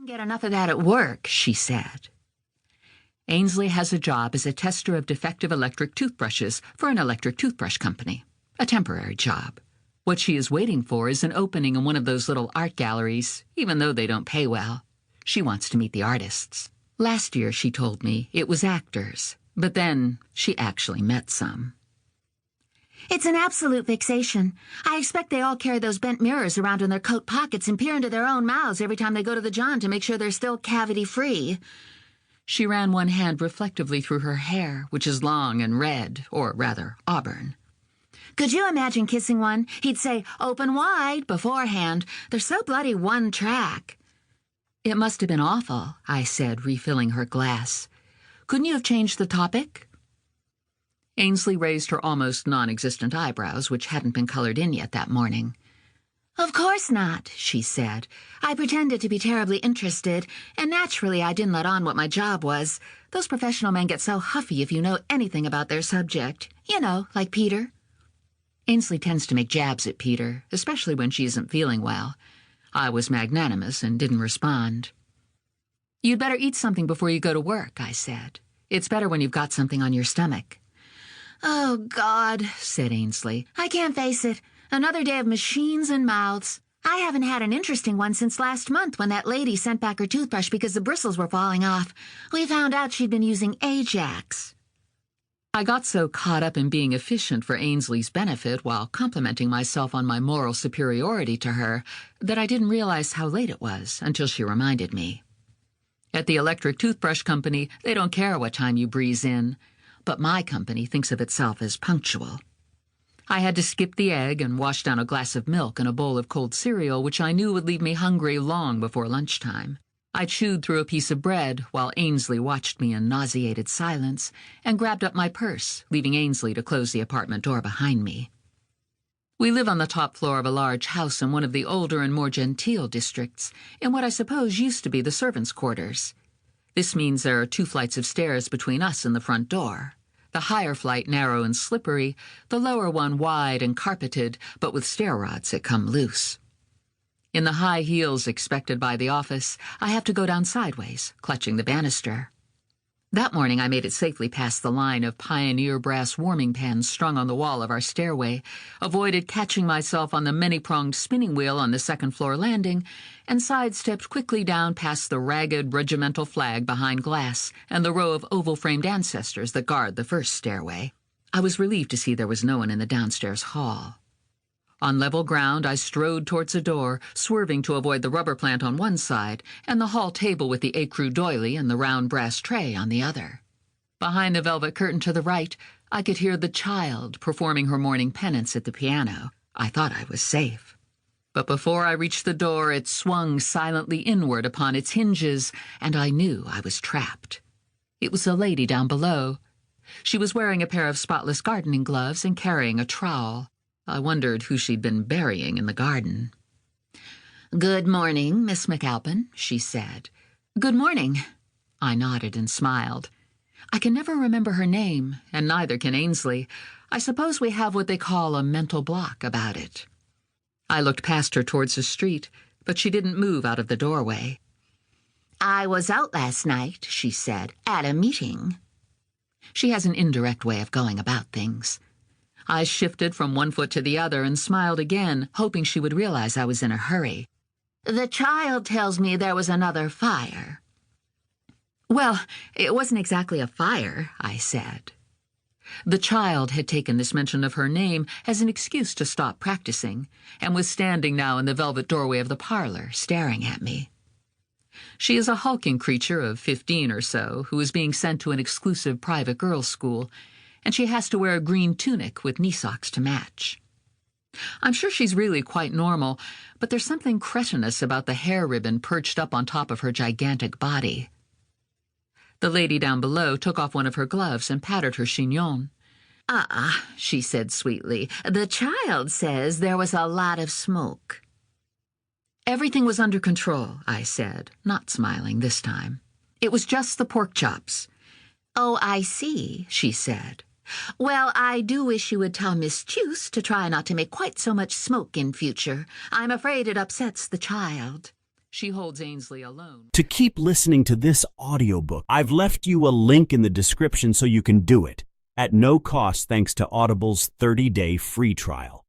Get enough of that at work, she said. Ainsley has a job as a tester of defective electric toothbrushes for an electric toothbrush company. A temporary job. What she is waiting for is an opening in one of those little art galleries, even though they don't pay well. She wants to meet the artists. Last year, she told me, it was actors, but then she actually met some. It's an absolute fixation. I expect they all carry those bent mirrors around in their coat pockets and peer into their own mouths every time they go to the John to make sure they're still cavity-free. She ran one hand reflectively through her hair, which is long and red, or rather, auburn. Could you imagine kissing one? He'd say, "Open wide," beforehand. They're so bloody one track. It must have been awful, I said, refilling her glass. Couldn't you have changed the topic? Ainsley raised her almost non-existent eyebrows, which hadn't been colored in yet that morning. "Of course not," she said. "I pretended to be terribly interested, and naturally I didn't let on what my job was. Those professional men get so huffy if you know anything about their subject. You know, like Peter." Ainsley tends to make jabs at Peter, especially when she isn't feeling well. I was magnanimous and didn't respond. "You'd better eat something before you go to work," I said. "It's better when you've got something on your stomach." "Oh, God," said Ainsley. "I can't face it. Another day of machines and mouths. I haven't had an interesting one since last month when that lady sent back her toothbrush because the bristles were falling off. We found out she'd been using Ajax." I got so caught up in being efficient for Ainsley's benefit while complimenting myself on my moral superiority to her that I didn't realize how late it was until she reminded me. At the electric toothbrush company, they don't care what time you breeze in. But my company thinks of itself as punctual. I had to skip the egg and wash down a glass of milk and a bowl of cold cereal, which I knew would leave me hungry long before lunchtime. I chewed through a piece of bread while Ainsley watched me in nauseated silence and grabbed up my purse, leaving Ainsley to close the apartment door behind me. We live on the top floor of a large house in one of the older and more genteel districts, in what I suppose used to be the servants' quarters. This means there are 2 flights of stairs between us and the front door. The higher flight narrow and slippery, the lower one wide and carpeted, but with stair rods that come loose. In the high heels expected by the office, I have to go down sideways, clutching the banister. That morning I made it safely past the line of pioneer brass warming pans strung on the wall of our stairway, avoided catching myself on the many-pronged spinning wheel on the second-floor landing, and sidestepped quickly down past the ragged regimental flag behind glass and the row of oval-framed ancestors that guard the first stairway. I was relieved to see there was no one in the downstairs hall. On level ground, I strode towards a door, swerving to avoid the rubber plant on one side and the hall table with the écru doily and the round brass tray on the other. Behind the velvet curtain to the right, I could hear the child performing her morning penance at the piano. I thought I was safe. But before I reached the door, it swung silently inward upon its hinges, and I knew I was trapped. It was a lady down below. She was wearing a pair of spotless gardening gloves and carrying a trowel. I wondered who she'd been burying in the garden. "Good morning, Miss McAlpin," she said. "Good morning." I nodded and smiled. I can never remember her name, and neither can Ainsley. I suppose we have what they call a mental block about it. I looked past her towards the street, but she didn't move out of the doorway. "I was out last night," she said, "at a meeting." She has an indirect way of going about things. I shifted from one foot to the other and smiled again, hoping she would realize I was in a hurry. "The child tells me there was another fire." "Well, it wasn't exactly a fire," I said. The child had taken this mention of her name as an excuse to stop practicing, and was standing now in the velvet doorway of the parlor, staring at me. She is a hulking creature of 15 or so, who is being sent to an exclusive private girls' school, and she has to wear a green tunic with knee socks to match. I'm sure she's really quite normal, but there's something cretinous about the hair ribbon perched up on top of her gigantic body. The lady down below took off one of her gloves and patted her chignon. She said sweetly. "The child says there was a lot of smoke." "Everything was under control," I said, not smiling this time. "It was just the pork chops." "Oh, I see," she said. "Well, I do wish you would tell Miss Chuse to try not to make quite so much smoke in future. I'm afraid it upsets the child." She holds Ainsley alone. To keep listening to this audiobook, I've left you a link in the description so you can do it, at no cost thanks to Audible's 30-day free trial.